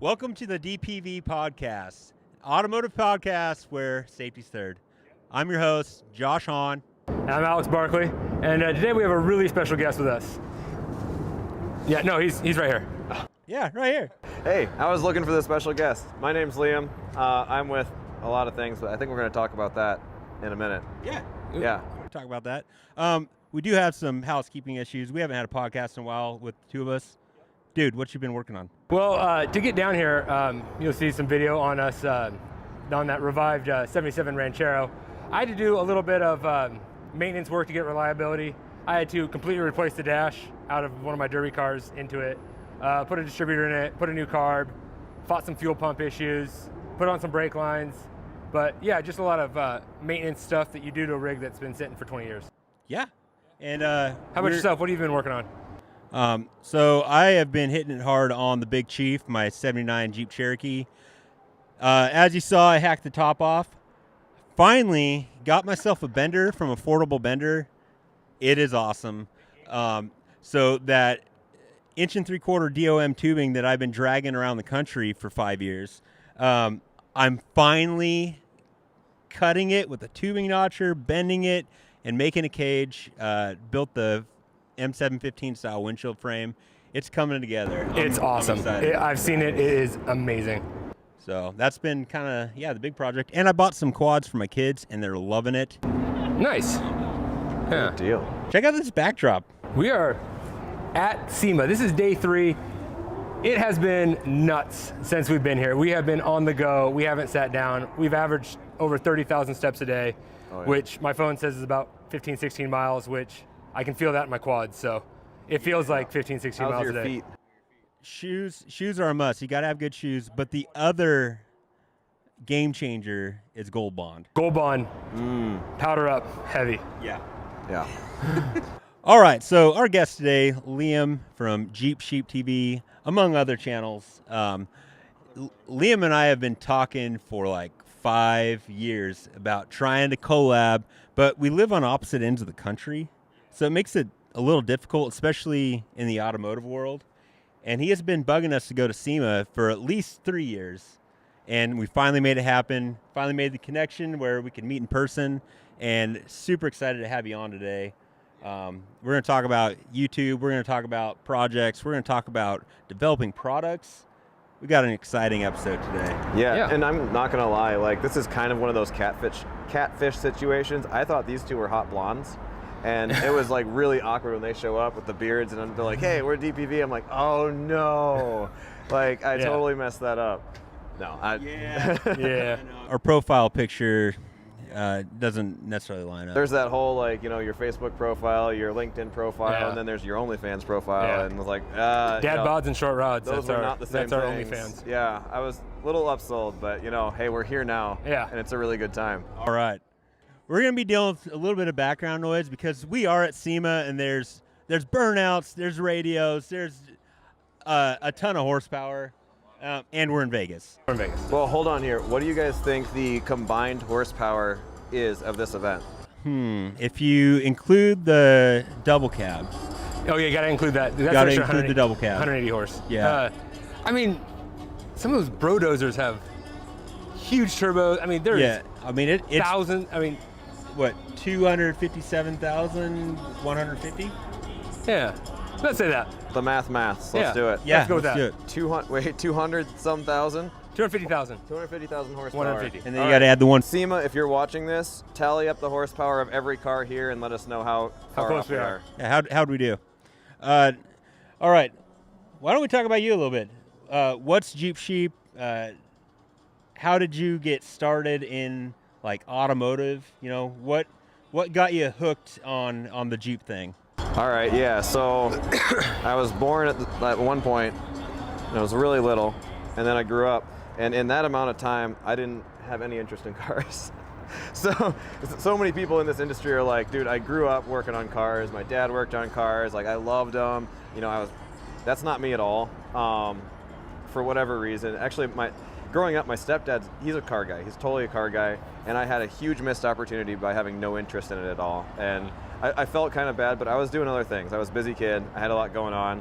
Welcome to the DPV podcast, automotive podcast where safety's third. I'm your host, Josh Hahn. I'm Alex Barkley, and today we have a really special guest with us. Yeah, no, he's right here. Yeah, right here. Hey, I was looking for this special guest. My name's Liam. I'm with a lot of things, but I think we're going to talk about that in a minute. Yeah. Yeah. We'll talk about that. We do have some housekeeping issues. We haven't had a podcast in a while with the two of us. Dude, what you been working on? Well, to get down here, you'll see some video on us on that revived 77 Ranchero. I had to do a little bit of maintenance work to get reliability. I had to completely replace the dash out of one of my derby cars into it, put a distributor in it, put a new carb, fought some fuel pump issues, put on some brake lines. But yeah, just a lot of maintenance stuff that you do to a rig that's been sitting for 20 years. Yeah. And how about yourself? What have you been working on? So I have been hitting it hard on the Big Chief, my 79 Jeep Cherokee. As you saw, I hacked the top off. Finally got myself a bender from Affordable Bender. It is awesome. So that 1 3/4 DOM tubing that I've been dragging around the country for 5 years, I'm finally cutting it with a tubing notcher, bending it, and making a cage. Built the M715 style windshield frame. It's coming together. It's awesome. I've seen it. It is amazing. So that's been kind of, the big project. And I bought some quads for my kids, and they're loving it. Nice. Yeah. Good deal. Check out this backdrop. We are at SEMA. This is day 3. It has been nuts since we've been here. We have been on the go. We haven't sat down. We've averaged over 30,000 steps a day, which my phone says is about 15, 16 miles, which I can feel that in my quads. So it feels like 15, 16 How's miles your a day. feet? Shoes are a must. You got to have good shoes. But the other game changer is Gold Bond. Gold Bond, powder up, heavy. Yeah. Yeah. All right, so our guest today, Liam from Jeep Sheep TV, among other channels. Liam and I have been talking for like 5 years about trying to collab, but we live on opposite ends of the country, so it makes it a little difficult, especially in the automotive world. And he has been bugging us to go to SEMA for at least 3 years, and we finally made it happen, finally made the connection where we can meet in person, and super excited to have you on today. We're going to talk about YouTube. We're going to talk about projects. We're going to talk about developing products. We got an exciting episode today. Yeah, and I'm not going to lie, like this is kind of one of those catfish situations. I thought these two were hot blondes, and it was like really awkward when they show up with the beards and they're like, hey, we're DPV. I'm like, oh no. Like I totally messed that up. No. Yeah. Our profile picture doesn't necessarily line up. There's that whole like, your Facebook profile, your LinkedIn profile, and then there's your OnlyFans profile, and it was like, Dad bods and short rods. Those that's were not the same That's our things. OnlyFans. Yeah, I was a little upsold, but hey, we're here now. Yeah. And it's a really good time. All right. We're going to be dealing with a little bit of background noise because we are at SEMA, and there's burnouts, there's radios, there's a ton of horsepower, and we're in Vegas. We're in Vegas. Well, hold on here. What do you guys think the combined horsepower is of this event? If you include the double cab. Oh, yeah, you got to include that. That's Gotta extra include the double cab. 180 horse. Yeah. I mean, some of those Brodozers have huge turbos. I mean, there's it's thousands. I mean, what, 257,150? yeah. Let's say that. The maths. Let's do it. Yeah, Let's go with that. do it. 200 some thousand? 250,000. 250,000 horsepower. 150. And then you got to add the one. SEMA, if you're watching this, tally up the horsepower of every car here and let us know how far close off we are. Yeah, how'd we do? All right. Why don't we talk about you a little bit? What's Jeep Sheep? How did you get started in like automotive? What got you hooked on the Jeep thing? All right, yeah. So I was born at one point, and I was really little, and then I grew up, and in that amount of time, I didn't have any interest in cars. So many people in this industry are like, dude, I grew up working on cars. My dad worked on cars. Like I loved them. That's not me at all. For whatever reason, actually, growing up, my stepdad, he's a car guy. He's totally a car guy, and I had a huge missed opportunity by having no interest in it at all. And I felt kind of bad, but I was doing other things. I was a busy kid. I had a lot going on.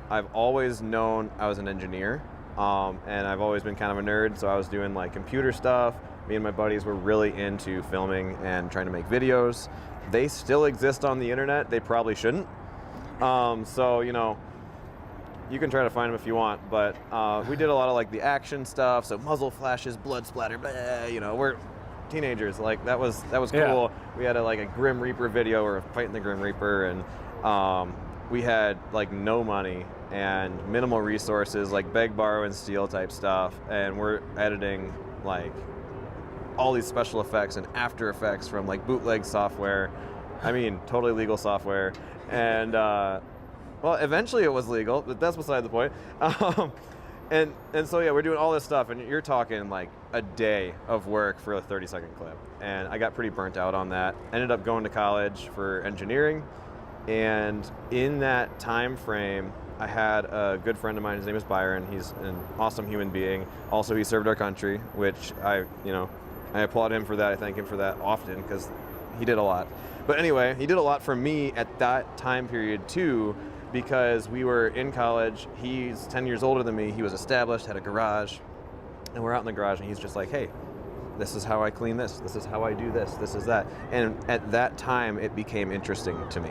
I've always known I was an engineer. and I've always been kind of a nerd, so I was doing like computer stuff. Me and my buddies were really into filming and trying to make videos. They still exist on the internet. They probably shouldn't. So, you know, you can try to find them if you want, but we did a lot of like the action stuff, so muzzle flashes, blood splatter, blah, you know, we're teenagers. Like that was cool. Yeah. We had a Grim Reaper video where we're fighting the Grim Reaper, and we had like no money and minimal resources, like beg, borrow, and steal type stuff, and we're editing like all these special effects and After Effects from like bootleg software. I mean, totally legal software. And well, eventually it was legal, but that's beside the point. And so yeah, we're doing all this stuff, and you're talking like a day of work for a 30-second clip. And I got pretty burnt out on that. Ended up going to college for engineering, and in that time frame, I had a good friend of mine. His name is Byron. He's an awesome human being. Also, he served our country, which I applaud him for that. I thank him for that often because he did a lot. But anyway, he did a lot for me at that time period too, because we were in college. He's 10 years older than me. He was established, had a garage, and we're out in the garage, and he's just like, hey, this is how I clean this. This is how I do this. This is that. And at that time, it became interesting to me,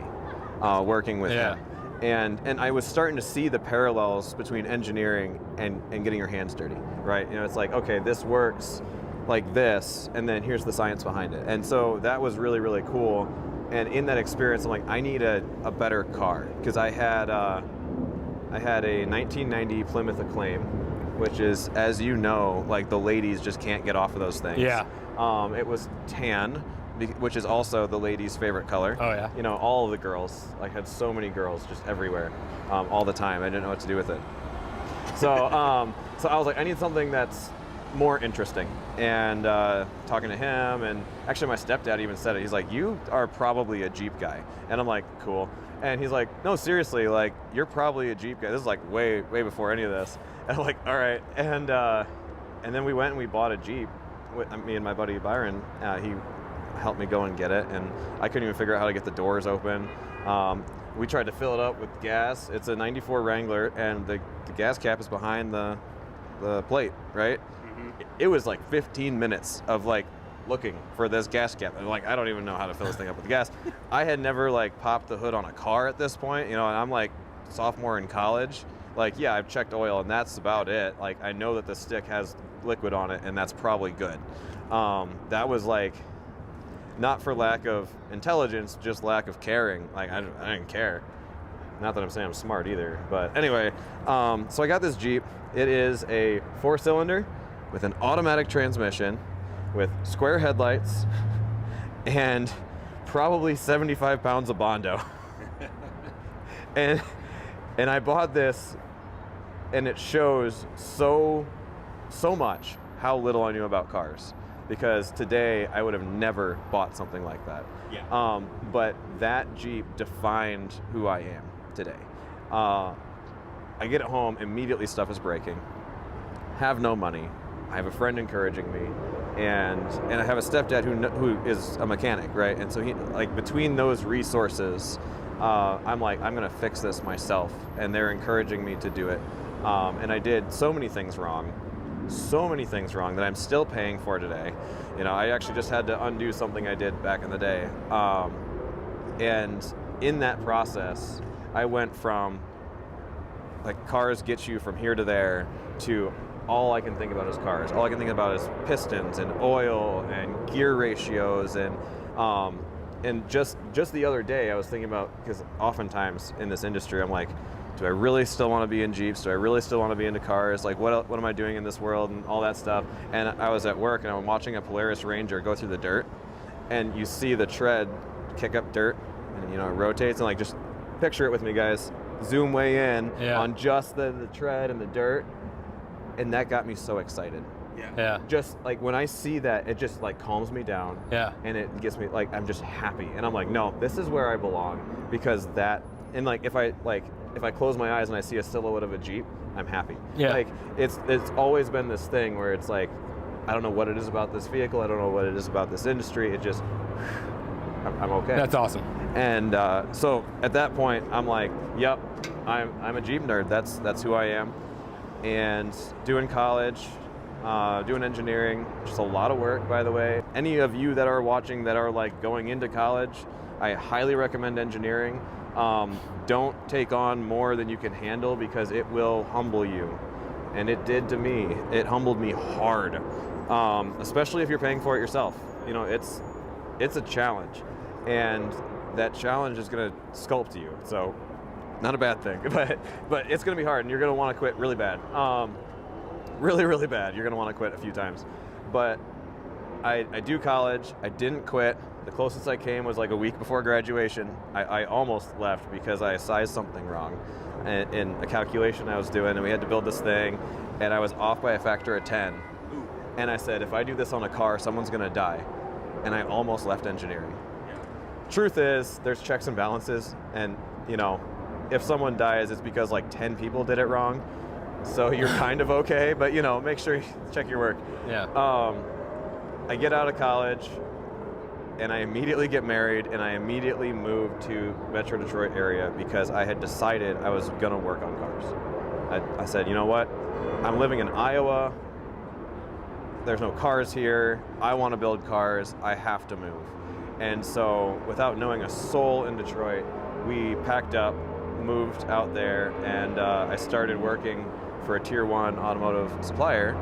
working with him. And I was starting to see the parallels between engineering and getting your hands dirty, right? You know, it's like, okay, this works like this, and then here's the science behind it. And so that was really, really cool. And in that experience, I'm like, I need a better car, because I had a 1990 Plymouth Acclaim, which is, as you know, like the ladies just can't get off of those things. Yeah. It was tan, which is also the ladies' favorite color. Oh yeah. You know, all of the girls, like had so many girls just everywhere, all the time. I didn't know what to do with it. So, so I was like, I need something that's more interesting. And talking to him, and actually my stepdad even said it. He's like, you are probably a Jeep guy. And I'm like, cool. And he's like, no, seriously, like you're probably a Jeep guy. This is like way before any of this. And I'm like, all right. And then we went and we bought a Jeep. Me and my buddy Byron, he helped me go and get it, and I couldn't even figure out how to get the doors open. We tried to fill it up with gas. It's a 94 Wrangler, and the gas cap is behind the plate, right? Mm-hmm. It was like 15 minutes of like looking for this gas cap. And like, I don't even know how to fill this thing up with gas. I had never like popped the hood on a car at this point, you know, and I'm like sophomore in college. Like, yeah, I've checked oil and that's about it. Like, I know that the stick has liquid on it and that's probably good. That was like, not for lack of intelligence, just lack of caring. Like, I didn't care. Not that I'm saying I'm smart either, but anyway, so I got this Jeep. It is a 4-cylinder with an automatic transmission with square headlights and probably 75 pounds of Bondo. and I bought this, and it shows so much how little I knew about cars. Because today I would have never bought something like that. Yeah. But that Jeep defined who I am today. I get it home, immediately stuff is breaking. Have no money. I have a friend encouraging me, and I have a stepdad who is a mechanic, right? And so he, like, between those resources, I'm like, I'm gonna fix this myself, and they're encouraging me to do it. And I did so many things wrong that I'm still paying for today. You know, I actually just had to undo something I did back in the day. And in that process, I went from like cars get you from here to there to all I can think about is cars. All I can think about is pistons and oil and gear ratios and just the other day I was thinking about, because oftentimes in this industry I'm like, do I really still want to be in Jeeps? Do I really still want to be into cars? Like, what am I doing in this world and all that stuff? And I was at work and I'm watching a Polaris Ranger go through the dirt, and you see the tread kick up dirt, and you know, it rotates, and like, just picture it with me, guys. Zoom way in on just the tread and the dirt, and that got me so excited. Yeah. Just like when I see that, it just like calms me down. Yeah. And it gets me like, I'm just happy, and I'm like, no, this is where I belong, because that, and like if I close my eyes and I see a silhouette of a Jeep, I'm happy. Yeah. Like it's always been this thing where it's like, I don't know what it is about this vehicle, I don't know what it is about this industry, it just, I'm okay. That's awesome. And so at that point, I'm like, yep, I'm a Jeep nerd. That's who I am. and doing college, doing engineering, just a lot of work, by the way. Any of you that are watching that are like going into college, I highly recommend engineering. Don't take on more than you can handle because it will humble you. And it did to me. It humbled me hard, especially if you're paying for it yourself. You know, it's a challenge, and that challenge is going to sculpt you. So, not a bad thing, but it's going to be hard, and you're going to want to quit really bad. Really, really bad. You're going to want to quit a few times. But I do college. I didn't quit. The closest I came was like a week before graduation. I almost left because I sized something wrong in a calculation I was doing, and we had to build this thing, and I was off by a factor of 10. And I said, if I do this on a car, someone's going to die. And I almost left engineering. Truth is, there's checks and balances, and you know, if someone dies, it's because like 10 people did it wrong. So you're kind of okay, but you know, make sure you check your work. Yeah. I get out of college, and I immediately get married, and I immediately moved to Metro Detroit area because I had decided I was gonna work on cars. I said, you know what? I'm living in Iowa. There's no cars here. I want to build cars. I have to move. And so, without knowing a soul in Detroit, we packed up, moved out there, and I started working for a tier 1 automotive supplier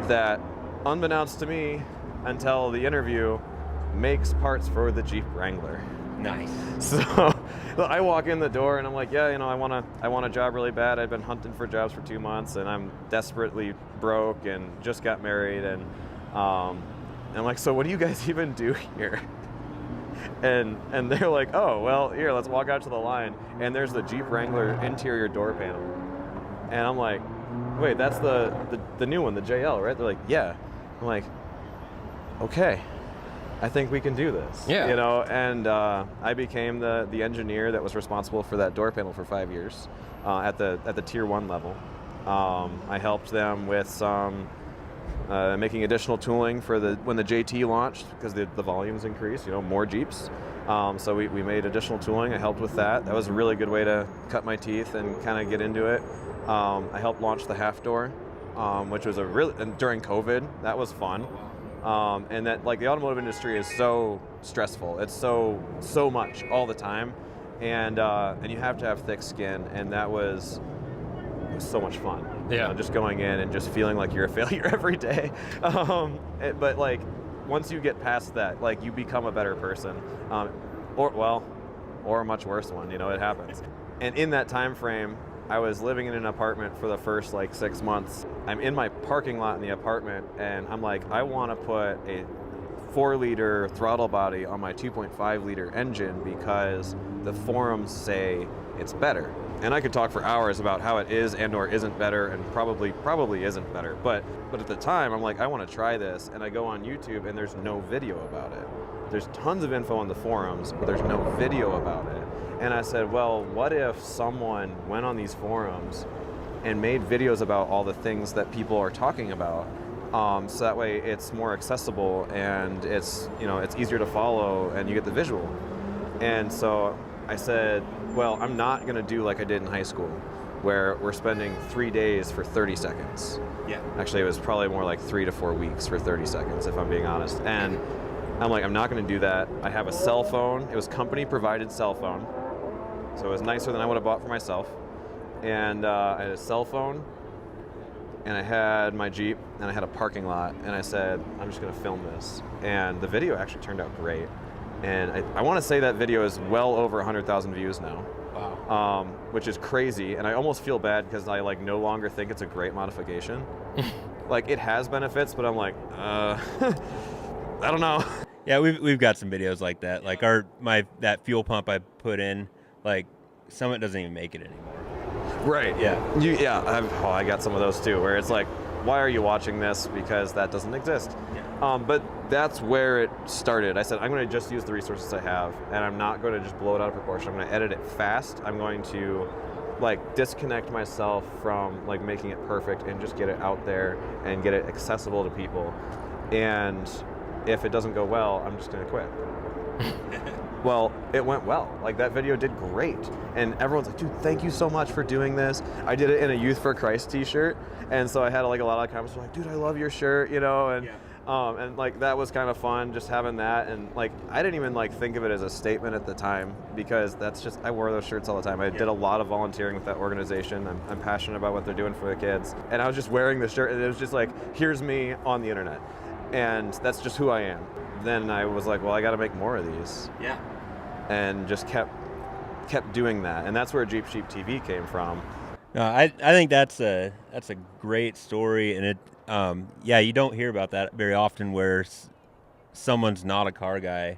that, unbeknownst to me until the interview, makes parts for the Jeep Wrangler. Nice. So I walk in the door and I'm like, yeah, you know, I want a job really bad. I've been hunting for jobs for 2 months, and I'm desperately broke and just got married, and I'm like, so what do you guys even do here? And they're like, oh, well, here, let's walk out to the line, and there's the Jeep Wrangler interior door panel. And I'm like, wait, that's the new one, the JL, right? They're like, yeah. I'm like, okay, I think we can do this. Yeah. You know, and I became the engineer that was responsible for that door panel for 5 years at the tier 1 level. I helped them with some making additional tooling for when the JT launched, because the volumes increased, you know, more Jeeps. So we made additional tooling. I helped with that. That was a really good way to cut my teeth and kind of get into it. I helped launch the half door, which was and during COVID, that was fun. And that, like, the automotive industry is so stressful. It's so much all the time, and you have to have thick skin, and it was so much fun. Yeah. You know, just going in and just feeling like you're a failure every day. But like, once you get past that, like, you become a better person, or a much worse one. You know, it happens. And in that time frame, I was living in an apartment for the first like 6 months. I'm in my parking lot in the apartment, and I'm like, I want to put a 4-liter throttle body on my 2.5-liter engine because the forums say it's better. And I could talk for hours about how it is and or isn't better, and probably isn't better. But at the time, I'm like, I want to try this, and I go on YouTube, and there's no video about it. There's tons of info on the forums, but there's no video about it. And I said, well, what if someone went on these forums and made videos about all the things that people are talking about, so that way it's more accessible, and it's easier to follow, and you get the visual. And so I said, well, I'm not going to do like I did in high school, where we're spending 3 days for 30 seconds. Yeah. Actually, it was probably more like 3 to 4 weeks for 30 seconds, if I'm being honest. And I'm like, I'm not going to do that. I have a cell phone. It was company-provided cell phone, so it was nicer than I would have bought for myself. And I had a cell phone, and I had my Jeep, and I had a parking lot, and I said, I'm just going to film this. And the video actually turned out great. And I want to say that video is well over 100,000 views now. Wow. Which is crazy, and I almost feel bad because I like no longer think it's a great modification. Like, it has benefits, but I'm like, I don't know. Yeah, we've got some videos like that. Like that fuel pump I put in, like, some of it doesn't even make it anymore. Right. Yeah. I got some of those too, where it's like, why are you watching this? Because that doesn't exist. Yeah. But that's where it started. I said, I'm going to just use the resources I have, and I'm not going to just blow it out of proportion. I'm going to edit it fast. I'm going to like disconnect myself from like making it perfect and just get it out there and get it accessible to people. And if it doesn't go well, I'm just going to quit. Well, it went well. Like, that video did great. And everyone's like, dude, thank you so much for doing this. I did it in a Youth for Christ t-shirt. And so I had like a lot of comments like, dude, I love your shirt, you know, and like that was kind of fun, just having that. And like, I didn't even like think of it as a statement at the time, because that's just, I wore those shirts all the time. I did a lot of volunteering with that organization. I'm passionate about what they're doing for the kids. And I was just wearing the shirt, and it was just like, here's me on the internet. And that's just who I am. Then I was like, well, I got to make more of these. Yeah. And just kept doing that, and that's where Jeep Sheep TV came from. No, I think that's a great story, and it you don't hear about that very often, where someone's not a car guy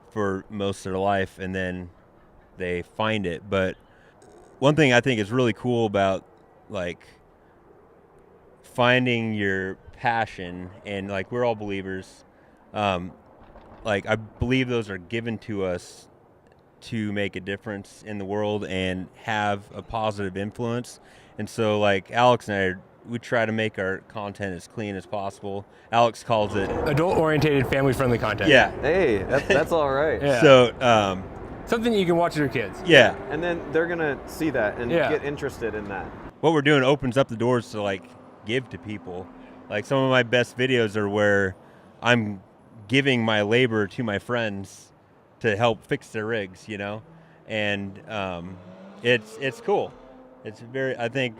for most of their life and then they find it. But one thing I think is really cool about like finding your passion, and like we're all believers, like I believe those are given to us to make a difference in the world and have a positive influence. And so like Alex and we try to make our content as clean as possible. Alex calls it adult-oriented, family-friendly content. Yeah. Hey, that's all right. Yeah. So something that you can watch with your kids. Yeah. And then they're gonna see that and get interested in that. What we're doing opens up the doors to like give to people. Like some of my best videos are where I'm giving my labor to my friends to help fix their rigs, you know, and it's cool. I think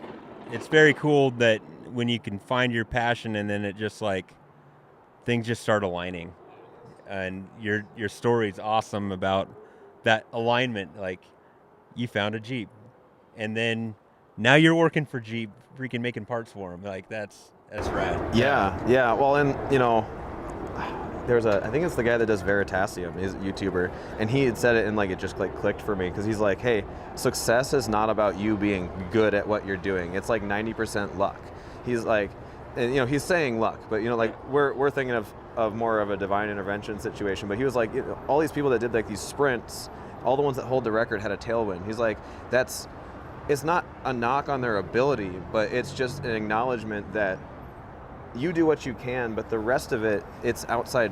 it's very cool that when you can find your passion, and then it just like things just start aligning, and your story's awesome about that alignment. Like you found a Jeep, and then now you're working for Jeep, freaking making parts for them. Like that's rad. Yeah. Well, and you know, I think it's the guy that does Veritasium, he's a YouTuber, and he had said it, and like it just like clicked for me, because he's like, hey, success is not about you being good at what you're doing. It's like 90% luck. He's like, and you know, he's saying luck, but you know, like we're thinking of more of a divine intervention situation. But he was like, you know, all these people that did like these sprints, all the ones that hold the record had a tailwind. He's like, it's not a knock on their ability, but it's just an acknowledgement that you do what you can, but the rest of it, it's outside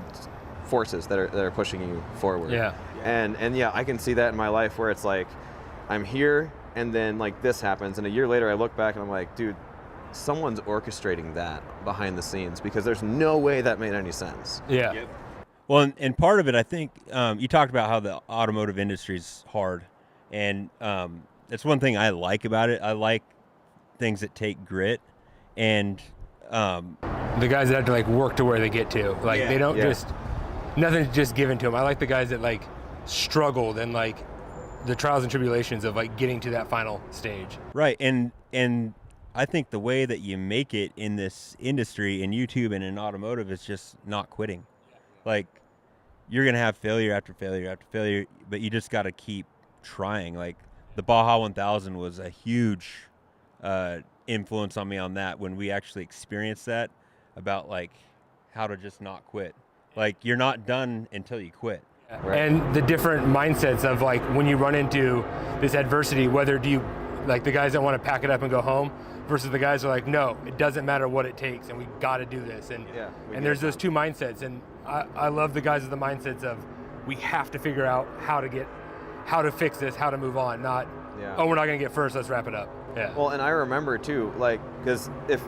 forces that are pushing you forward. Yeah. And yeah, I can see that in my life, where it's like I'm here, and then like this happens, and a year later I look back and I'm like, dude, someone's orchestrating that behind the scenes, because there's no way that made any sense. Yeah. Yep. Well, and part of it, I think, you talked about how the automotive industry is hard, and that's one thing I like about it. I like things that take grit, and the guys that have to like work to where they get to, like they don't just, nothing's just given to them. I like the guys that like struggled and like the trials and tribulations of like getting to that final stage. Right. And I think the way that you make it in this industry, in YouTube and in automotive, is just not quitting. Like you're going to have failure after failure after failure, but you just got to keep trying. Like the Baja 1000 was a huge influence on me on that, when we actually experienced that, about like how to just not quit. Like you're not done until you quit. Right. And the different mindsets of like when you run into this adversity, whether do you like the guys that want to pack it up and go home versus the guys that are like, no, it doesn't matter what it takes and we got to do this. And there's those two mindsets, and I love the guys with the mindsets of we have to figure out how to fix this, how to move on, not oh, we're not going to get first, let's wrap it up. Yeah. Well, and I remember too, like, because if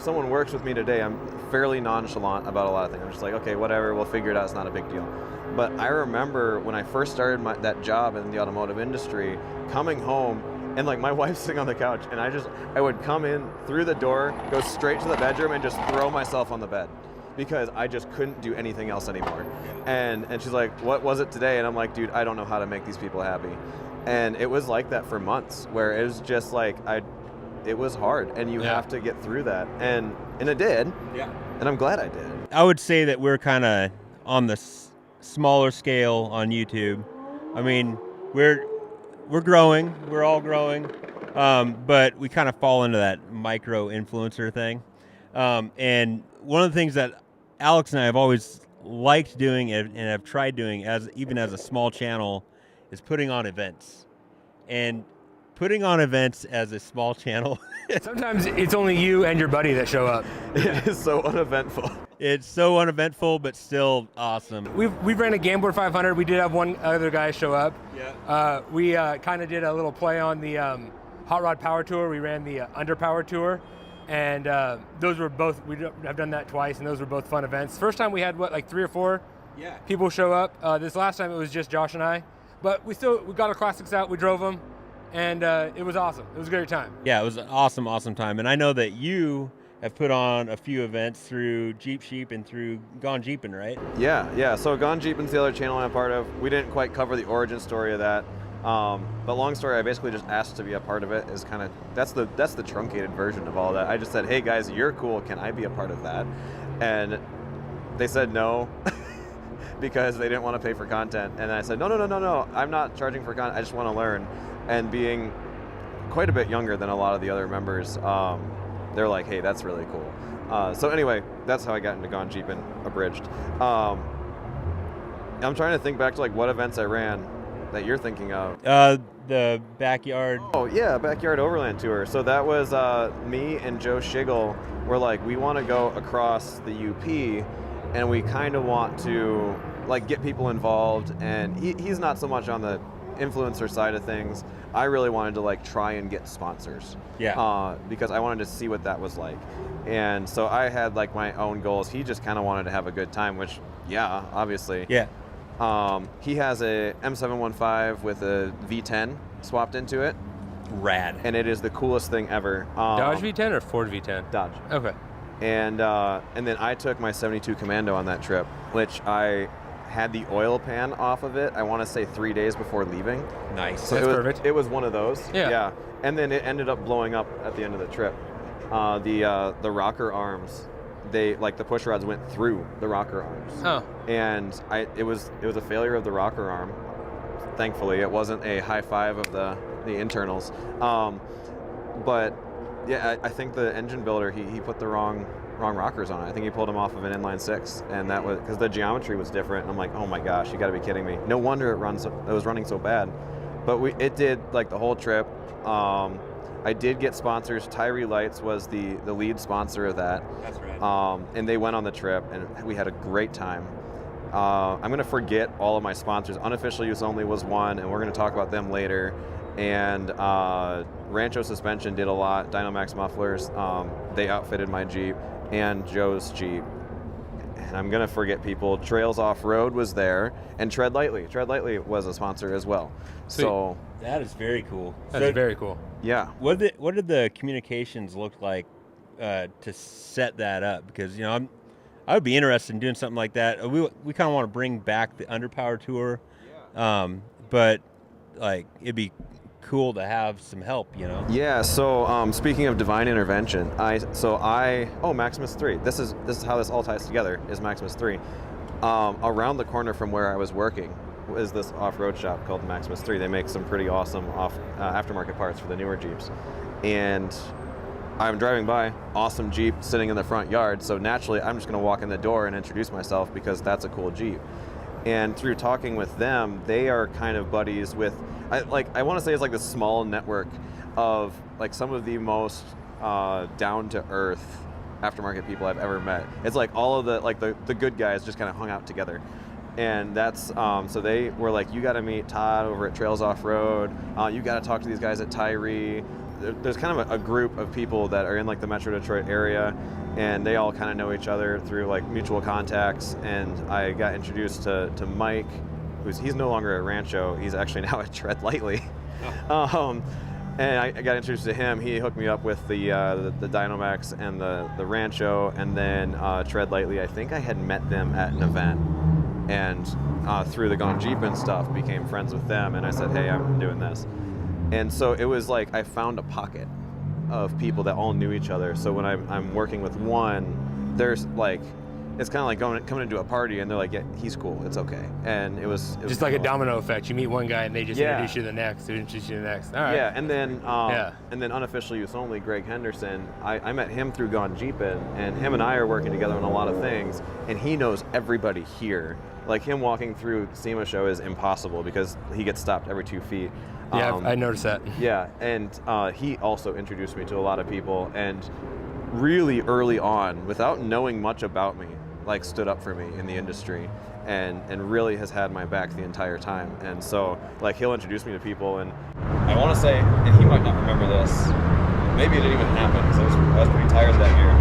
someone works with me today, I'm fairly nonchalant about a lot of things. I'm just like, okay, whatever, we'll figure it out, it's not a big deal. But I remember when I first started that job in the automotive industry, coming home, and like my wife's sitting on the couch, and I would come in through the door, go straight to the bedroom, and just throw myself on the bed, because I just couldn't do anything else anymore. And she's like, what was it today? And I'm like, dude, I don't know how to make these people happy. And it was like that for months, where it was just like, it was hard, and you have to get through that. And it did. Yeah. And I'm glad I did. I would say that we're kind of on the smaller scale on YouTube. I mean, we're growing, we're all growing, but we kind of fall into that micro influencer thing. And one of the things that Alex and I have always liked doing and have tried doing, even as a small channel, is putting on events. And putting on events as a small channel. Sometimes it's only you and your buddy that show up. It is so uneventful. It's so uneventful, but still awesome. We've ran a Gambler 500. We did have one other guy show up. Yeah. We kind of did a little play on the Hot Rod Power Tour. We ran the Underpower Tour, and those were both. I've done that twice, and those were both fun events. First time we had like 3 or 4 people show up. This last time it was just Josh and I, but we got our classics out. We drove them, and it was awesome. It was a great time. Yeah, it was an awesome time. And I know that you have put on a few events through Jeep Sheep and through Gone Jeepin', right? Yeah. So Gone Jeepin's the other channel I'm a part of. We didn't quite cover the origin story of that. But long story, I basically just asked to be a part of it. Is kind of that's the truncated version of all that. I just said, hey guys, you're cool. Can I be a part of that? And they said no because they didn't want to pay for content. And I said, no. I'm not charging for content. I just want to learn. And being quite a bit younger than a lot of the other members, they're like, hey, that's really cool. So anyway, that's how I got into Gone Jeepin' Abridged. I'm trying to think back to like what events I ran that you're thinking of. The backyard. Oh yeah, Backyard Overland Tour. So that was me and Joe Schigel were like, we want to go across the UP, and we kind of want to like get people involved. And he's not so much on the influencer side of things. I really wanted to like try and get sponsors. Yeah. Because I wanted to see what that was like. And so I had like my own goals. He just kind of wanted to have a good time, which yeah, obviously. Yeah. He has a M715 with a V10 swapped into it. Rad. And it is the coolest thing ever. Dodge V10 or Ford V10? Dodge. Okay. And then I took my 72 Commando on that trip, which I had the oil pan off of it, I want to say 3 days before leaving. Nice. So That's it was, perfect. It was one of those. Yeah. And then it ended up blowing up at the end of the trip. The rocker arms, the push rods went through the rocker arms. Oh. And it was a failure of the rocker arm. Thankfully, it wasn't a high five of the internals. But yeah, I think the engine builder he put the wrong rockers on it. I think he pulled them off of an inline 6, and that was because the geometry was different. And I'm like, oh my gosh, you got to be kidding me! No wonder it was running so bad. But it did like the whole trip. I did get sponsors. Tyree Lights was the lead sponsor of that. That's right. And they went on the trip, and we had a great time. I'm going to forget all of my sponsors. Unofficial Use Only was one, and we're going to talk about them later. And Rancho Suspension did a lot. Dynamax Mufflers, they outfitted my Jeep and Joe's Jeep. And I'm going to forget people. Trails Off-Road was there, and Tread Lightly. Tread Lightly was a sponsor as well. Sweet. So That is very cool. That's very cool. yeah. What did the communications look like to set that up? Because I would be interested in doing something like that. We kind of want to bring back the Underpower tour, but like it'd be cool to have some help, Yeah, so speaking of divine intervention, Maximus 3. This is how this all ties together, is Maximus 3. Around the corner from where I was working is this off-road shop called Maximus 3. They make some pretty awesome aftermarket parts for the newer Jeeps. And I'm driving by, awesome Jeep sitting in the front yard, so naturally I'm just going to walk in the door and introduce myself because that's a cool Jeep. And through talking with them, they are kind of buddies with, I want to say it's like the small network of like some of the most down-to-earth aftermarket people I've ever met. It's like all of the good guys just kind of hung out together. And that's, so they were like, you got to meet Todd over at Trails Off-Road. You got to talk to these guys at Tyree. There's kind of a group of people that are in like the Metro Detroit area, and they all kind of know each other through like mutual contacts. And I got introduced to Mike, he's no longer at Rancho. He's actually now at Tread Lightly. And I got introduced to him. He hooked me up with the Dynamax and the Rancho, and then Tread Lightly. I think I had met them at an event, and through the Gone Jeepin' stuff, became friends with them. And I said, hey, I'm doing this. And so it was like I found a pocket of people that all knew each other. So when I'm working with one, there's like it's kind of like coming into a party and they're like, yeah, he's cool, it's okay. And it was just like a domino effect. You meet one guy and they just Yeah. introduce you to the next, who introduce you to the next. All right. Yeah, and then unofficial use only, Greg Henderson, I met him through Gone Jeepin', and him and I are working together on a lot of things, and he knows everybody here. Like him walking through SEMA show is impossible because he gets stopped every 2 feet. Yeah, I noticed that. Yeah, and he also introduced me to a lot of people, and really early on, without knowing much about me, like stood up for me in the industry, and really has had my back the entire time. And so like he'll introduce me to people, and I want to say, and he might not remember this, maybe it didn't even happen because I was pretty tired that year,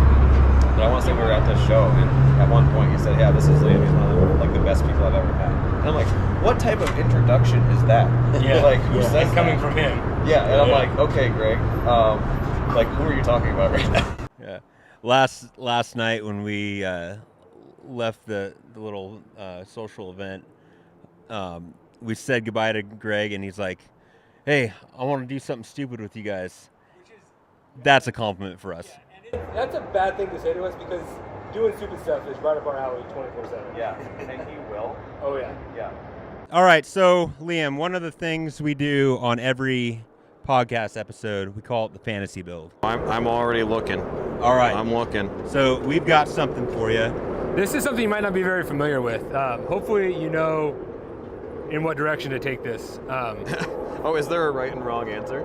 but I want to say we were at this show, and at one point he said, yeah, this is Liam, he's one of the, like the best people I've ever met. And I'm like, what type of introduction is that? Yeah, like who says and coming that? from him. Yeah, and I'm like, okay, Greg, like who are you talking about right now? Yeah. Last night when we left the little social event, we said goodbye to Greg, and he's like, hey, I want to do something stupid with you guys. That's a compliment for us. And that's a bad thing to say to us because doing stupid stuff is right up our alley 24/7. Yeah, and he will. Oh yeah. Yeah. All right, so Liam, one of the things we do on every podcast episode, we call it the fantasy build. I'm already looking. All right. I'm looking. So we've got something for you. This is something you might not be very familiar with. Hopefully you know in what direction to take this. Oh, is there a right and wrong answer?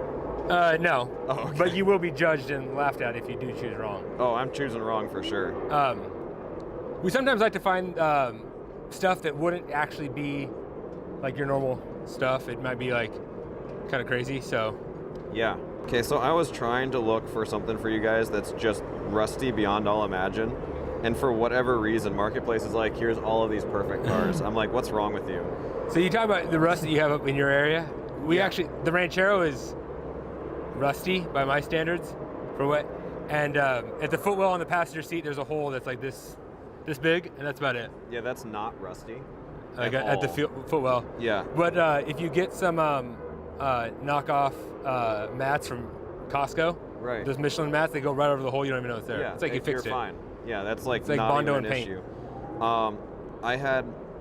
No, Oh, okay. but you will be judged and laughed at if you do choose wrong. Oh, I'm choosing wrong for sure. We sometimes like to find stuff that wouldn't actually be like your normal stuff. It might be like kind of crazy, so. Yeah. Okay, so I was trying to look for something for you guys that's just rusty beyond all imagine. And for whatever reason, Marketplace is like, here's all of these perfect cars. I'm like, what's wrong with you? So you talk about the rust that you have up in your area. We actually, the Ranchero is rusty by my standards for what, and at the footwell on the passenger seat, there's a hole that's like this big, and that's about it. Yeah, that's not rusty. Like at the footwell. Yeah. But if you get some knockoff mats from Costco, Right. those Michelin mats, they go right over the hole. You don't even know it's there. Yeah, It's like you fixed you're it. fine. Yeah, that's like, It's like not Bondo even an and paint. issue.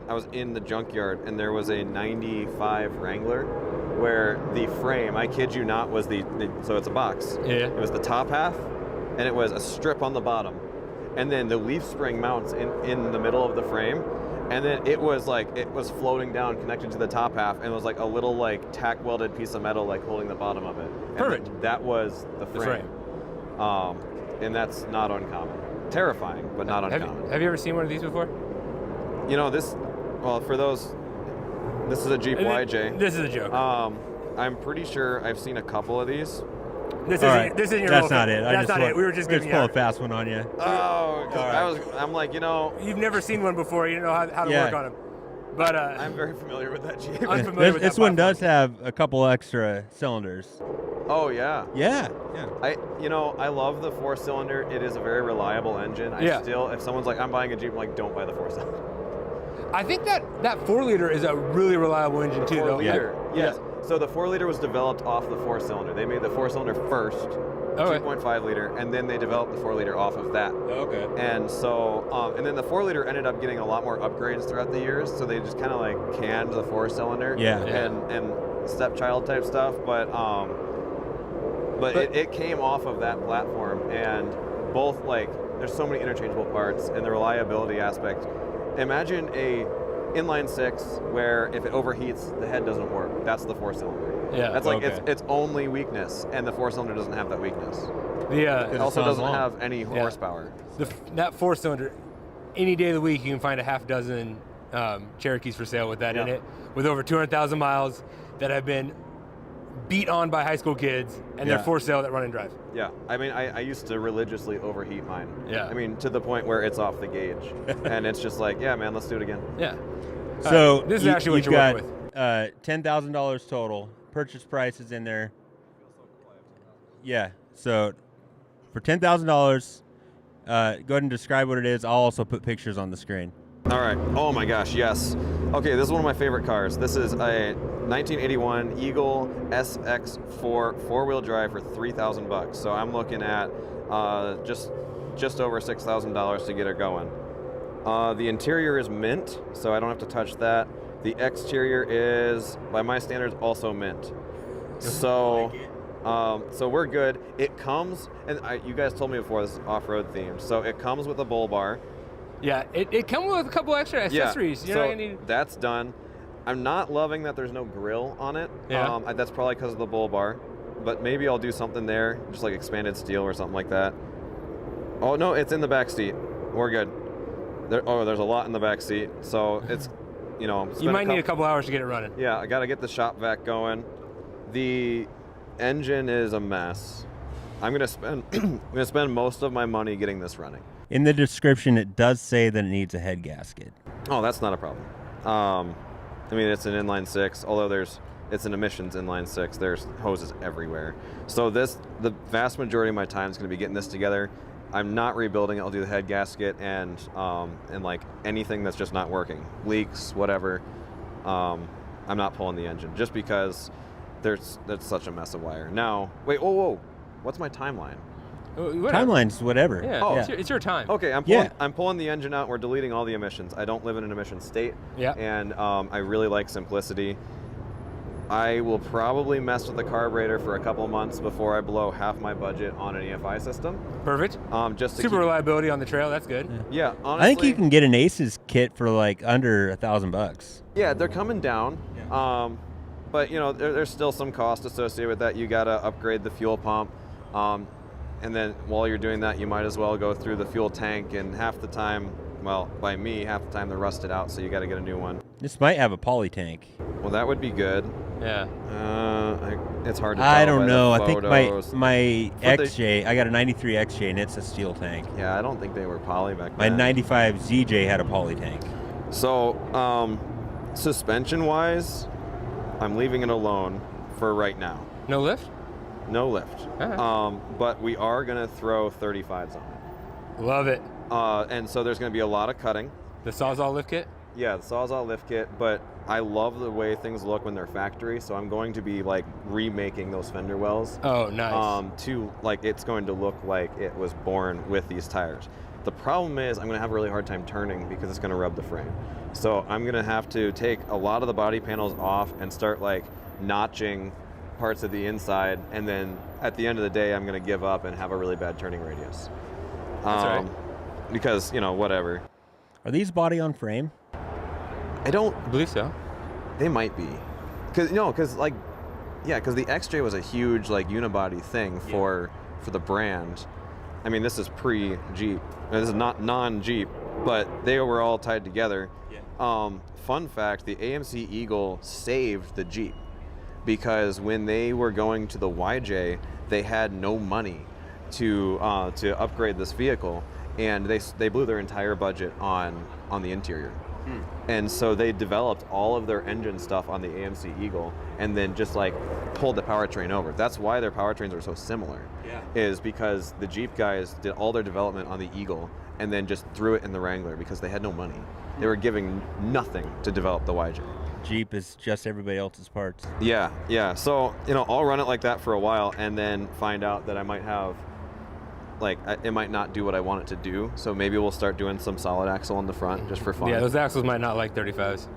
I was in the junkyard, and there was a 95 Wrangler where the frame, I kid you not, was so it's a box. Yeah. It was the top half, and it was a strip on the bottom. And then the leaf spring mounts in the middle of the frame, and then it was floating down, connected to the top half, and it was like a little like tack welded piece of metal like holding the bottom of it. And Perfect. that was the frame. And that's not uncommon. Terrifying, but not uncommon. Have you ever seen one of these before? You know, this is a Jeep YJ. This is a joke. I'm pretty sure I've seen a couple of these. This All isn't, right. this isn't your That's real not thing. it. That's not it. We were just giving you pull a out. fast one on you. Oh, 'cause I'm like, you know, You've never seen one before. You don't know how to Yeah. work on them. But I'm very familiar with that Jeep. I'm familiar with This that one platform. does have a couple extra cylinders. Oh yeah. Yeah. I love the 4-cylinder. It is a very reliable engine. If someone's like, I'm buying a Jeep, I'm like, don't buy the 4-cylinder. I think that 4-liter is a really reliable engine too, though. 4-liter. Yes. Yeah. So the 4-liter was developed off the 4-cylinder. They made the 4-cylinder first, Okay. 2.5 liter, and then they developed the 4-liter off of that. Okay. And so, and then the 4-liter ended up getting a lot more upgrades throughout the years. So they just kind of like canned the 4-cylinder. Yeah. And stepchild type stuff, but it came off of that platform, and both like there's so many interchangeable parts and the reliability aspect. Imagine a inline 6 where if it overheats, the head doesn't work. That's the 4-cylinder. Yeah. That's like Okay. its only weakness, and the 4-cylinder doesn't have that weakness. The It also sounds doesn't long. have any horsepower. that 4-cylinder, any day of the week you can find a half dozen Cherokees for sale with that in Yeah. it, with over 200,000 miles that have been beat on by high school kids, and Yeah. they're for sale that run and drive. Yeah, I mean, I used to religiously overheat mine. Yeah. I mean, to the point where it's off the gauge, and it's just like, yeah, man, let's do it again. Yeah. So this is actually what you've you're got working $10,000 total. Purchase price is in there. Yeah. So for $10,000, go ahead and describe what it is. I'll also put pictures on the screen. All right. Oh my gosh, yes. Okay, this is one of my favorite cars. This is a 1981 Eagle SX4 4-wheel drive for $3,000. So I'm looking at just over $6,000 to get her going. The interior is mint, so I don't have to touch that. The exterior is, by my standards, also mint. So, so we're good. It comes, and you guys told me before this is off-road themed, so it comes with a bull bar. Yeah, it comes with a couple extra accessories. Yeah, You're so not gonna need... that's done. I'm not loving that there's no grill on it. Yeah. That's probably because of the bull bar, but maybe I'll do something there, just like expanded steel or something like that. Oh no, it's in the back seat. We're good. There's a lot in the back seat, so it's, you know. You might need a couple hours to get it running. Yeah, I got to get the shop vac going. The engine is a mess. I'm gonna spend most of my money getting this running. In the description, it does say that it needs a head gasket. Oh, that's not a problem. I mean, it's an inline six, although it's an emissions inline six. There's hoses everywhere. So the vast majority of my time is going to be getting this together. I'm not rebuilding it. I'll do the head gasket and like anything that's just not working, leaks, whatever. I'm not pulling the engine just because that's such a mess of wire. Now, wait, whoa, what's my timeline? Timeline's whatever. Yeah, Oh. it's your time. Okay, I'm pulling the engine out. We're deleting all the emissions. I don't live in an emission state. Yeah. And I really like simplicity. I will probably mess with the carburetor for a couple months before I blow half my budget on an EFI system. Perfect. Just to Super keep, reliability on the trail. That's good. Yeah, honestly. I think you can get an Aces kit for like under $1,000. Yeah, they're coming down. But you know, there's still some cost associated with that. You gotta upgrade the fuel pump. And then while you're doing that, you might as well go through the fuel tank, and half the time, well, by me, half the time they're rusted out, so you got to get a new one. This might have a poly tank. Well, that would be good. Yeah. It's hard to tell. I don't by know. the I think photos. my XJ, I got a 93 XJ, and it's a steel tank. Yeah, I don't think they were poly back My then. 95 ZJ had a poly tank. So, suspension-wise, I'm leaving it alone for right now. No lift? No lift. Alright. But we are going to throw 35s on it. Love it. And so there's going to be a lot of cutting. The Sawzall lift kit? Yeah, the Sawzall lift kit, but I love the way things look when they're factory, so I'm going to be like remaking those fender wells. Oh, nice. To like it's going to look like it was born with these tires. The problem is I'm going to have a really hard time turning because it's going to rub the frame. So I'm going to have to take a lot of the body panels off and start like notching parts of the inside, and then at the end of the day I'm going to give up and have a really bad turning radius. That's right. Because, you know, whatever. Are these body on frame? I don't I believe so. They might be, because the XJ was a huge like unibody thing for the brand. I mean, this is pre-Jeep. This is not non-Jeep, but they were all tied together. Yeah. Fun fact: the AMC Eagle saved the Jeep because when they were going to the YJ, they had no money to upgrade this vehicle, and they blew their entire budget on the interior. And so they developed all of their engine stuff on the AMC Eagle and then just like pulled the powertrain over. That's why their powertrains are so similar. Yeah. Is because the Jeep guys did all their development on the Eagle and then just threw it in the Wrangler because they had no money. They were giving nothing to develop the YJ. Jeep is just everybody else's parts. Yeah. So, you know, I'll run it like that for a while and then find out that I might have it might not do what I want it to do, so maybe we'll start doing some solid axle in the front just for fun. Yeah, those axles might not like 35s.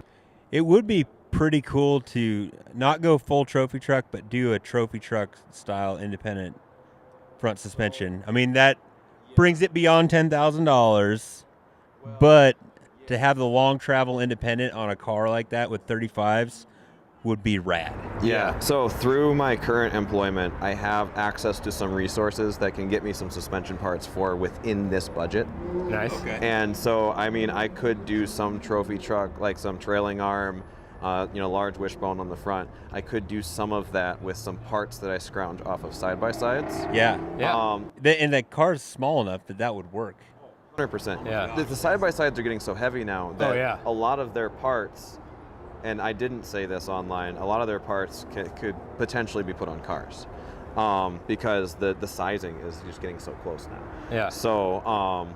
It would be pretty cool to not go full trophy truck, but do a trophy truck style independent front suspension. I mean, that brings it beyond $10,000, but to have the long travel independent on a car like that with 35s would be rad. Yeah. So through my current employment, I have access to some resources that can get me some suspension parts for within this budget. Nice. Okay. And so, I mean, I could do some trophy truck, like some trailing arm, large wishbone on the front. I could do some of that with some parts that I scrounge off of side-by-sides. Yeah. And the car's small enough that would work. 100%. Yeah. The side-by-sides are getting so heavy now that Oh, a lot of their parts, and I didn't say this online, a lot of their parts could potentially be put on cars because the sizing is just getting so close now. Yeah. So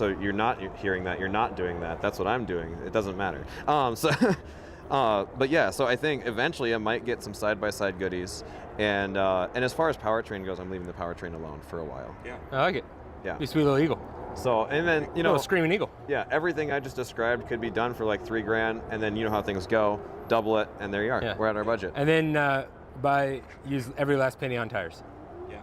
you're not hearing that, you're not doing that. That's what I'm doing. It doesn't matter. But yeah, so I think eventually I might get some side-by-side goodies. And as far as powertrain goes, I'm leaving the powertrain alone for a while. Yeah. I like it. Yeah. Be a sweet little Eagle. So, and then, you know, Screaming Eagle. yeah, everything I just described could be done for like $3,000, and then you know how things go, double it, and there you are. Yeah. We're at our budget. And then use every last penny on tires. Yeah.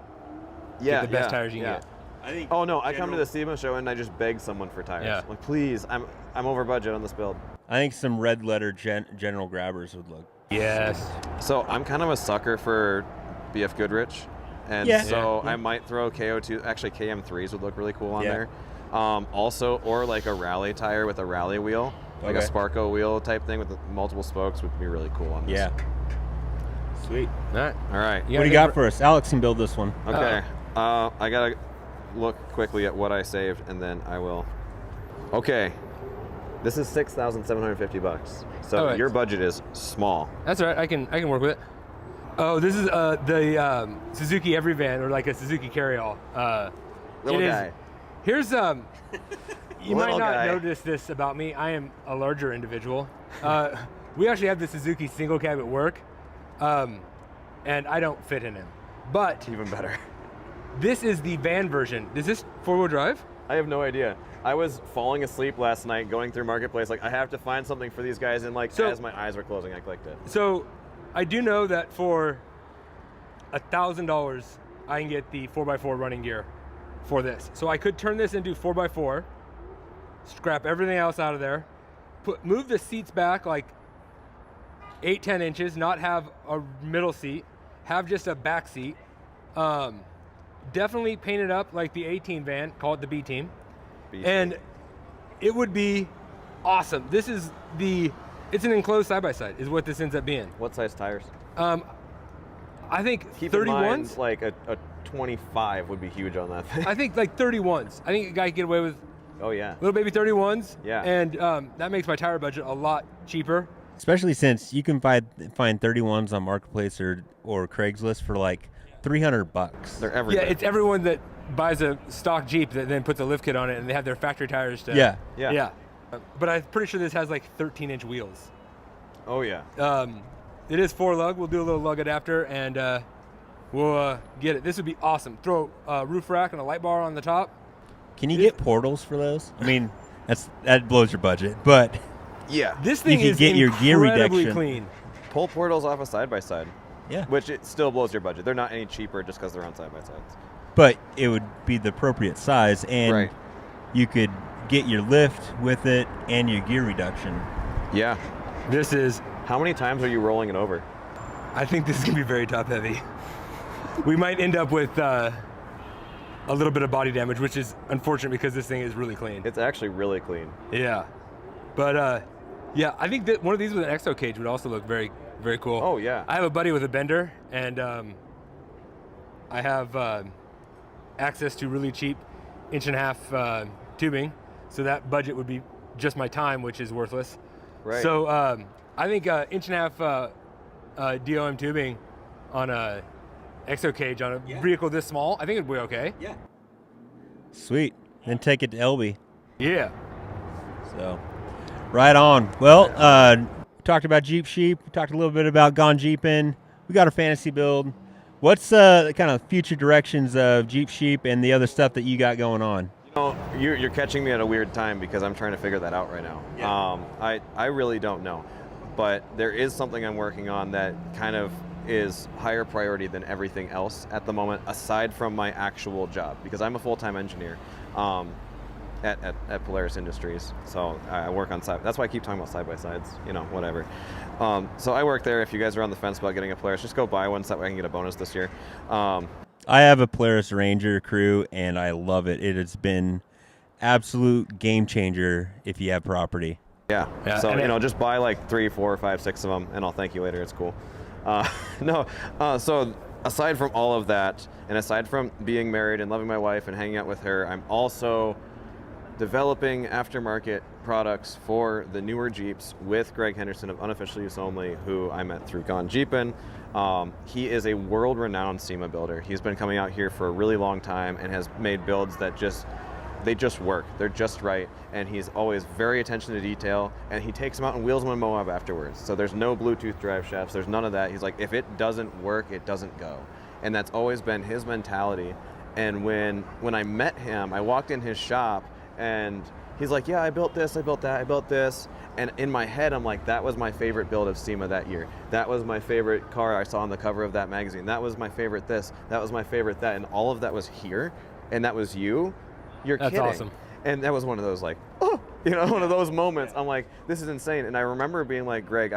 Yeah, Get the best tires you can get. I think. Oh no, I come to the SEMA show and I just beg someone for tires. Yeah. Like, please, I'm over budget on this build. I think some red letter general grabbers would look. Yes. So I'm kind of a sucker for BF Goodrich, and Yeah. so Yeah. I might throw KO2. Actually, KM3s would look really cool on Yeah. there. Also, or like a rally tire with a rally wheel, like a Okay. Sparco wheel type thing with multiple spokes would be really cool on this. Yeah. Sweet. All right. All right. What do you got for us? Alex can build this one. Okay. I gotta look quickly at what I saved, and then I will. Okay. This is $6,750. So All right. your budget is small. That's all right. I can work with it. Oh, this is the Suzuki Every Van, or like a Suzuki Carryall. Little it is- guy. Here's you might Little not guy. notice this about me. I am a larger individual. We actually have the Suzuki single cab at work, and I don't fit in him. But Even better. this is the van version. Is this four-wheel drive? I have no idea. I was falling asleep last night going through Marketplace, like, I have to find something for these guys, and like, So- as my eyes were closing, I clicked it. So I do know that for $1,000, I can get the 4x4 running gear for this. So I could turn this into 4x4, scrap everything else out of there, move the seats back like 8-10 inches, not have a middle seat, have just a back seat. Definitely paint it up like the 18 van, call it the B Team. And it would be awesome. This is it's an enclosed side-by-side is what this ends up being. What size tires? I think Keep in 31s. mind, like a 25 would be huge on that thing. I think like 31s. I think a guy could get away with Oh yeah. little baby 31s. Yeah. And that makes my tire budget a lot cheaper. Especially since you can find 31s on Marketplace or Craigslist for like $300. They're everywhere. Yeah, it's everyone that buys a stock Jeep that then puts a lift kit on it and they have their factory tires to. Yeah. Yeah. But I'm pretty sure this has like 13-inch wheels. Oh yeah. It is 4-lug. We'll do a little lug adapter and we'll get it. This would be awesome. Throw a roof rack and a light bar on the top. Can you get portals for those? I mean, that blows your budget, but Yeah. This thing could is get your gear incredibly reduction. clean. Pull portals off a side-by-side, yeah. which it still blows your budget. They're not any cheaper just because they're on side-by-sides. But it would be the appropriate size, and Right. you could get your lift with it and your gear reduction. Yeah. This is, How many times are you rolling it over? I think this is going to be very top heavy. We might end up with a little bit of body damage, which is unfortunate because this thing is really clean. It's actually really clean. Yeah. But yeah, I think that one of these with an exo cage would also look very, very cool. Oh yeah. I have a buddy with a bender, and I have access to really cheap 1.5-inch tubing, so that budget would be just my time, which is worthless. Right. So I think 1.5-inch DOM tubing on a exo cage on a vehicle this small, I think it'd be okay. Yeah. Sweet. Then take it to LB. Yeah. So, right on. Well, we talked about Jeep Sheep. We talked a little bit about Gone Jeepin'. We got our fantasy build. What's the kind of future directions of Jeep Sheep and the other stuff that you got going on? Oh, you're catching me at a weird time because I'm trying to figure that out right now. Yeah. I really don't know, but there is something I'm working on that kind of is higher priority than everything else at the moment, aside from my actual job, because I'm a full-time engineer at Polaris Industries. So I work on side. That's why I keep talking about side-by-sides, you know, whatever. So I work there. If you guys are on the fence about getting a Polaris, just go buy one so that way I can get a bonus this year. I have a Polaris Ranger crew, and I love it. It has been absolute game changer if you have property. Yeah. Yeah, So, and you know, just buy like 3, 4, 5, 6 of them, and I'll thank you later. It's cool. So aside from all of that, and aside from being married and loving my wife and hanging out with her, I'm also developing aftermarket products for the newer Jeeps with Greg Henderson of Unofficial Use Only, who I met through Gone Jeepin'. He is a world-renowned SEMA builder. He's been coming out here for a really long time and has made builds that just work. They're just right, and he's always very attention to detail, and he takes them out and wheels them in Moab afterwards. So there's no Bluetooth drive shafts, there's none of that. He's like, if it doesn't work, it doesn't go. And that's always been his mentality, And when I met him, I walked in his shop, and he's like, yeah, I built this, I built that, I built this. And in my head, I'm like, that was my favorite build of SEMA that year. That was my favorite car I saw on the cover of that magazine. That was my favorite this. That was my favorite that. And all of that was here, and that was you. You're That's kidding. awesome. And that was one of those like, oh, one of those moments. I'm like, this is insane. And I remember being like, Greg,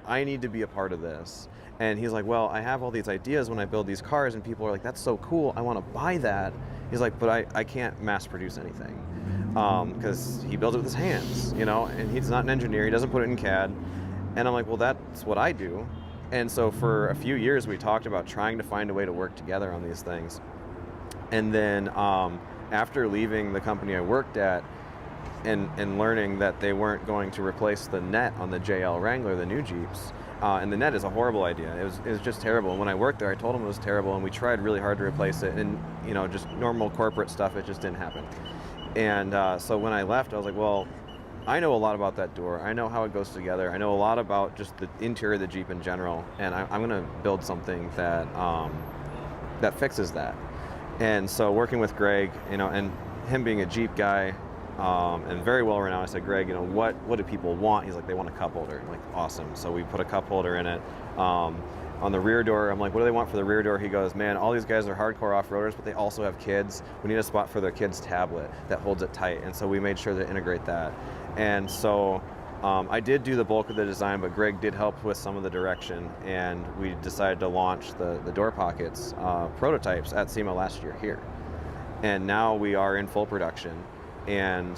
I need to be a part of this. And he's like, well, I have all these ideas when I build these cars, and people are like, that's so cool, I want to buy that. He's like, but I can't mass produce anything. Because he builds it with his hands, and he's not an engineer, he doesn't put it in CAD. And I'm like, well, that's what I do. And so for a few years, we talked about trying to find a way to work together on these things. And then after leaving the company I worked at, and learning that they weren't going to replace the net on the JL Wrangler, the new Jeeps, and the net is a horrible idea. It was just terrible. And when I worked there, I told them it was terrible, and we tried really hard to replace it. And just normal corporate stuff, it just didn't happen. And so when I left, I was like, well, I know a lot about that door. I know how it goes together. I know a lot about just the interior of the Jeep in general, and I'm going to build something that that fixes that. And so working with Greg, and him being a Jeep guy, and very well renowned, I said, Greg, what do people want? He's like, they want a cup holder. I'm like, awesome. So we put a cup holder in it. On the rear door, I'm like, what do they want for the rear door? He goes, man, all these guys are hardcore off-roaders, but they also have kids. We need a spot for their kid's tablet that holds it tight. And so we made sure to integrate that. And so I did do the bulk of the design, but Greg did help with some of the direction. And we decided to launch the door pockets prototypes at SEMA last year here. And now we are in full production. And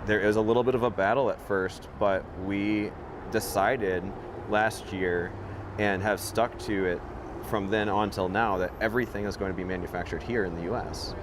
there is a little bit of a battle at first, but we decided last year and have stuck to it from then on till now that everything is going to be manufactured here in the US.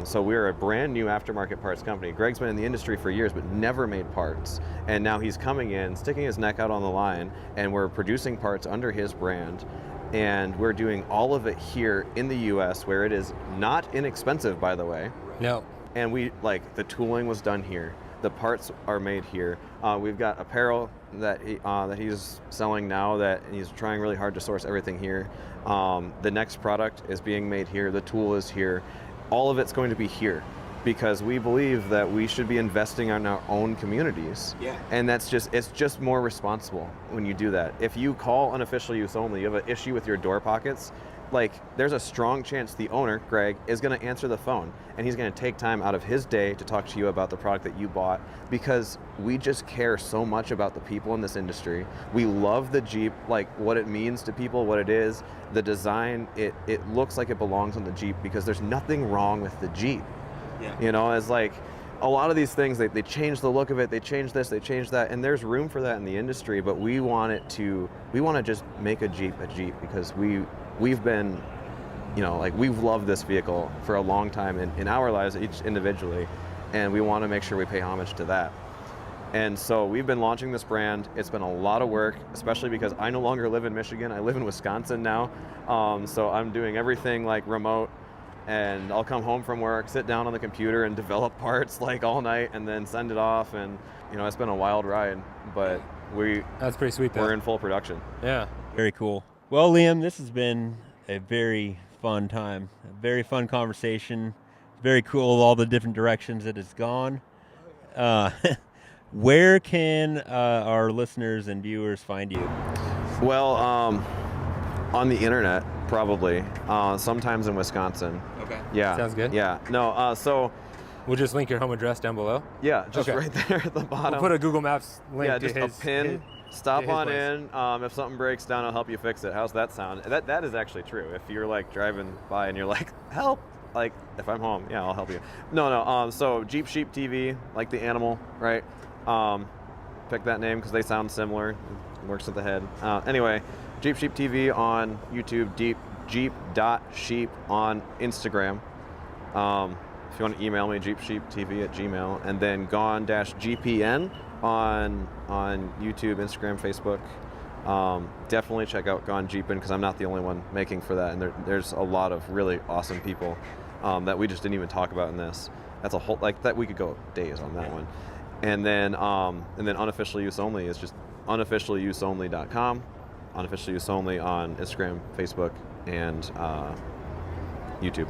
So we're a brand new aftermarket parts company. Greg's been in the industry for years but never made parts. And now he's coming in, sticking his neck out on the line, and we're producing parts under his brand. And we're doing all of it here in the US, where it is not inexpensive, by the way. No. And the tooling was done here. The parts are made here. We've got apparel that he's selling now that he's trying really hard to source everything here. The next product is being made here. The tool is here. All of it's going to be here because we believe that we should be investing in our own communities. Yeah. And it's just more responsible when you do that. If you call unofficial use only, you have an issue with your door pockets, there's a strong chance the owner, Greg, is going to answer the phone, and he's going to take time out of his day to talk to you about the product that you bought, because we just care so much about the people in this industry. We love the Jeep, what it means to people, what it is, the design. It looks like it belongs on the Jeep because there's nothing wrong with the Jeep. Yeah. It's like a lot of these things, they change the look of it, they change this, they change that, and there's room for that in the industry, but we want to just make a Jeep because we've been, we've loved this vehicle for a long time in our lives, each individually, and we want to make sure we pay homage to that. And so we've been launching this brand. It's been a lot of work, especially because I no longer live in Michigan. I live in Wisconsin now. So I'm doing everything remote, and I'll come home from work, sit down on the computer and develop parts all night and then send it off. And, it's been a wild ride, but that's pretty sweet though. We're in full production. Yeah. Very cool. Well, Liam, this has been a very fun time, a very fun conversation. Very cool, all the different directions it has gone. Where can our listeners and viewers find you? Well, on the internet, probably. Sometimes in Wisconsin. Okay. Yeah. Sounds good. Yeah. No, so... We'll just link your home address down below? Yeah, just okay. right there at the bottom. We'll put a Google Maps link to just his... a pin. Stop on place. in. If something breaks down, I'll help you fix it. How's that sound? That is actually true. If you're driving by and you're like, help, if I'm home, yeah, I'll help you. No. So Jeep Sheep TV, like the animal, right? Pick that name because they sound similar. It works with the head. Anyway, Jeep Sheep TV on YouTube, Jeep.sheep on Instagram. If you want to email me, jeepsheeptv@gmail, and then gone-gpn on YouTube, Instagram, Facebook. Definitely check out Gone Jeepin' because I'm not the only one making for that, and there's a lot of really awesome people that we just didn't even talk about in this. That's a whole that we could go days on that one. And then unofficial use only is just unofficialuseonly.com. Unofficial use only on Instagram, Facebook, and YouTube.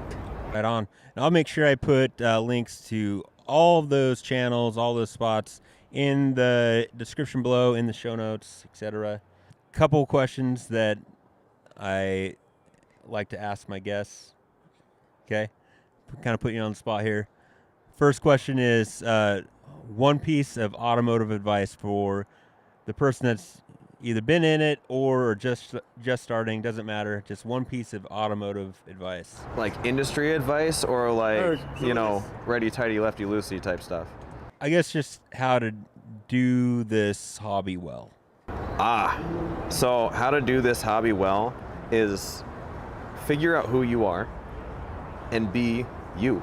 Right on. And I'll make sure I put links to all of those channels, all those spots in the description below, in the show notes, etc. Couple questions that I like to ask my guests. Okay, kind of put you on the spot here. First question is one piece of automotive advice for the person that's either been in it or just starting. Doesn't matter. Just one piece of automotive advice. Like industry advice or like, you know, righty tighty lefty loosey type stuff? I guess just how to do this hobby well. So how to do this hobby well is figure out who you are and be you.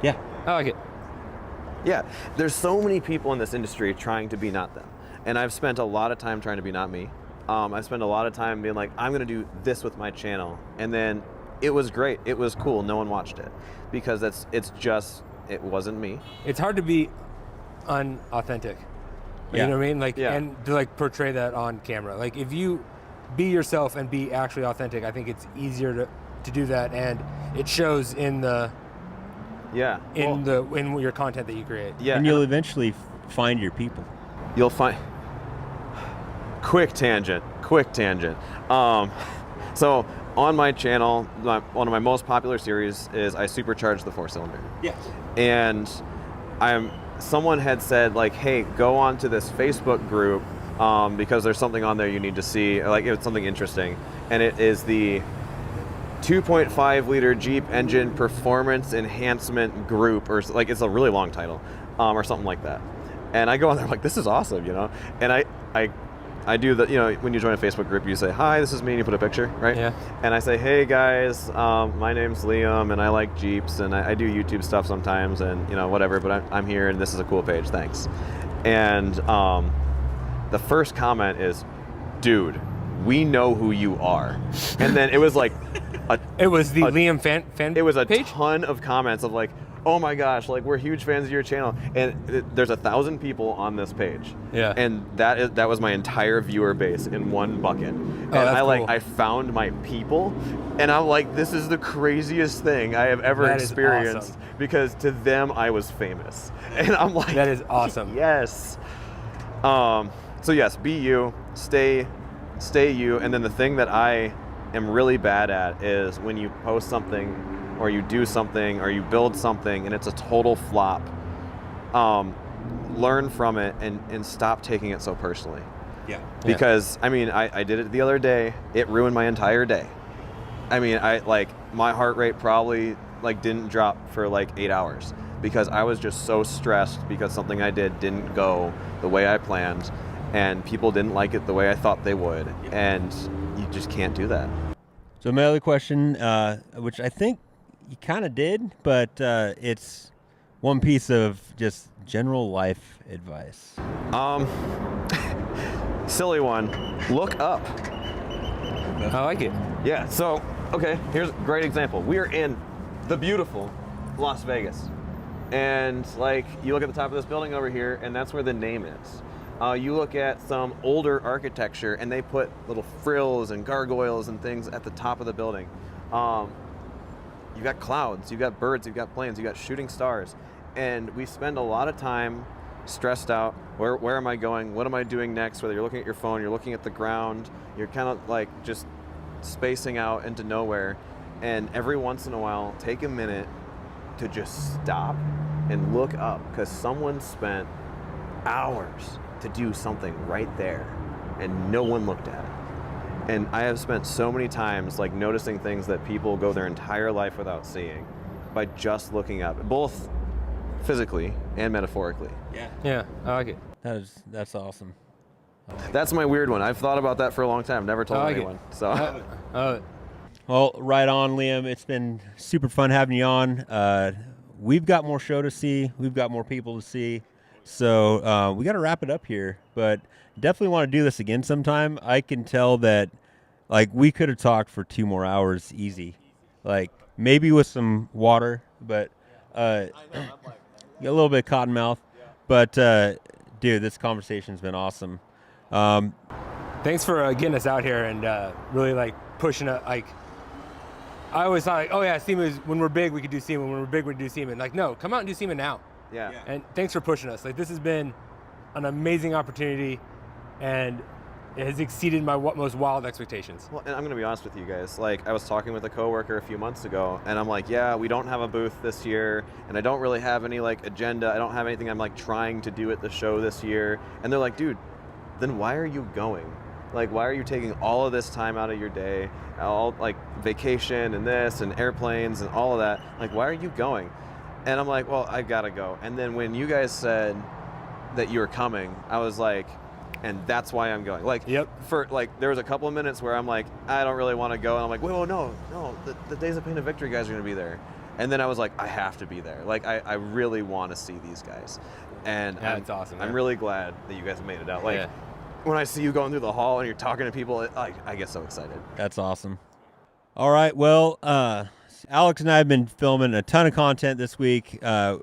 Yeah. I like it. Yeah, there's so many people in this industry trying to be not them. And I've spent a lot of time trying to be not me. I spent a lot of time being like, I'm gonna do this with my channel. And then it was great, it was cool, no one watched it. Because it wasn't me. It's hard to be unauthentic. Yeah. You know what I mean? Like, Yeah. and to like portray that on camera. Like if you be yourself and be actually authentic, I think it's easier to do that, and it shows in the Yeah. in your content that you create. Yeah. And you'll eventually find your people. You'll find. Quick tangent. So on my channel, one of my most popular series is I supercharge the 4-cylinder. Yeah. And someone had said like, hey, go on to this Facebook group because there's something on there you need to see, like it's something interesting. And it is the 2.5 liter Jeep engine performance enhancement group, or like it's a really long title, or something like that. And I go on there, I'm like, this is awesome, you know? And I do the, you know, when you join a Facebook group, you say, hi, this is me, and you put a picture, right? Yeah. And I say, hey guys, my name's Liam, and I like Jeeps, and I do YouTube stuff sometimes, and you know, whatever, but I'm here, and this is a cool page, thanks. And the first comment is, dude, we know who you are. And then it was like, It was the Liam fan it was a page? ton of comments of like, oh my gosh, like we're huge fans of your channel, and there's 1,000 people on this page. Yeah. And that was my entire viewer base in one bucket. And that's cool. I found my people, and I'm like, this is the craziest thing I have ever That is experienced, awesome. because to them I was famous, and I'm like, That is awesome. yes. So yes, be you, stay you, and then the thing that I am really bad at is when you post something or you do something or you build something and it's a total flop, learn from it and stop taking it so personally. Yeah. Because I mean, I did it the other day, it ruined my entire day. I mean, my heart rate probably like didn't drop for like 8 hours because I was just so stressed because something I did didn't go the way I planned, and people didn't like it the way I thought they would, and you just can't do that. So my other question, which I think you kind of did, but it's one piece of just general life advice. Silly one, look up. I like it. Yeah, so, okay, here's a great example. We are in the beautiful Las Vegas. And like, you look at the top of this building over here, and that's where the name is. You look at some older architecture, and they put little frills and gargoyles and things at the top of the building. You've got clouds, you've got birds, you've got planes, you've got shooting stars. And we spend a lot of time stressed out. Where am I going? What am I doing next? Whether you're looking at your phone, you're looking at the ground, you're kind of like just spacing out into nowhere. And every once in a while, take a minute to just stop and look up, because someone spent hours to do something right there and no one looked at it. And I have spent so many times like noticing things that people go their entire life without seeing by just looking up, both physically and metaphorically. Yeah, I like it. That's awesome. That's my weird one. I've thought about that for a long time. Never told I like it. anyone. So Well, right on, Liam. It's been super fun having you on. We've got more show to see. We've got more people to see. So we got to wrap it up here. But definitely want to do this again sometime. I can tell that, like, we could have talked for 2 more hours easy. Like, maybe with some water, but a little bit cotton mouth. But, dude, this conversation's been awesome. thanks for getting us out here and really like pushing it, like I always thought, like, oh yeah, SEMA is when we're big, we could do SEMA. When we're big, we could do SEMA. Like, no, come out and do SEMA now. Yeah. And thanks for pushing us. Like, this has been an amazing opportunity, and it has exceeded my most wild expectations. Well, and I'm gonna be honest with you guys. Like, I was talking with a coworker a few months ago, and I'm like, yeah, we don't have a booth this year, and I don't really have any like agenda. I don't have anything I'm like trying to do at the show this year. And they're like, dude, then why are you going? Like, why are you taking all of this time out of your day, all like vacation and this and airplanes and all of that? Like, why are you going? And I'm like, well, I gotta go. And then when you guys said that you were coming, I was like, and that's why I'm going. Like, for like, there was a couple of minutes where I'm like, I don't really want to go, and I'm like, whoa, no, the Days of Pain and Victory guys are gonna be there. And then I was like, I have to be there. Like, I really want to see these guys. And yeah, it's awesome. I'm really glad that you guys have made it out. Like, when I see you going through the hall and you're talking to people, I get so excited. That's awesome. All right, well, Alex and I have been filming a ton of content this week. I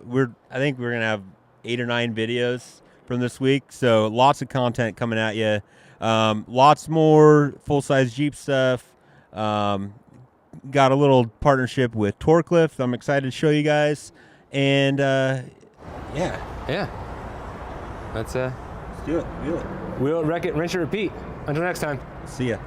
think we're gonna have 8 or 9 videos from this week, so lots of content coming at you. Lots more full-size Jeep stuff. Got a little partnership with Torcliffe I'm excited to show you guys. And yeah. That's Let's do it. We'll wreck it, rinse and repeat. Until next time. See ya.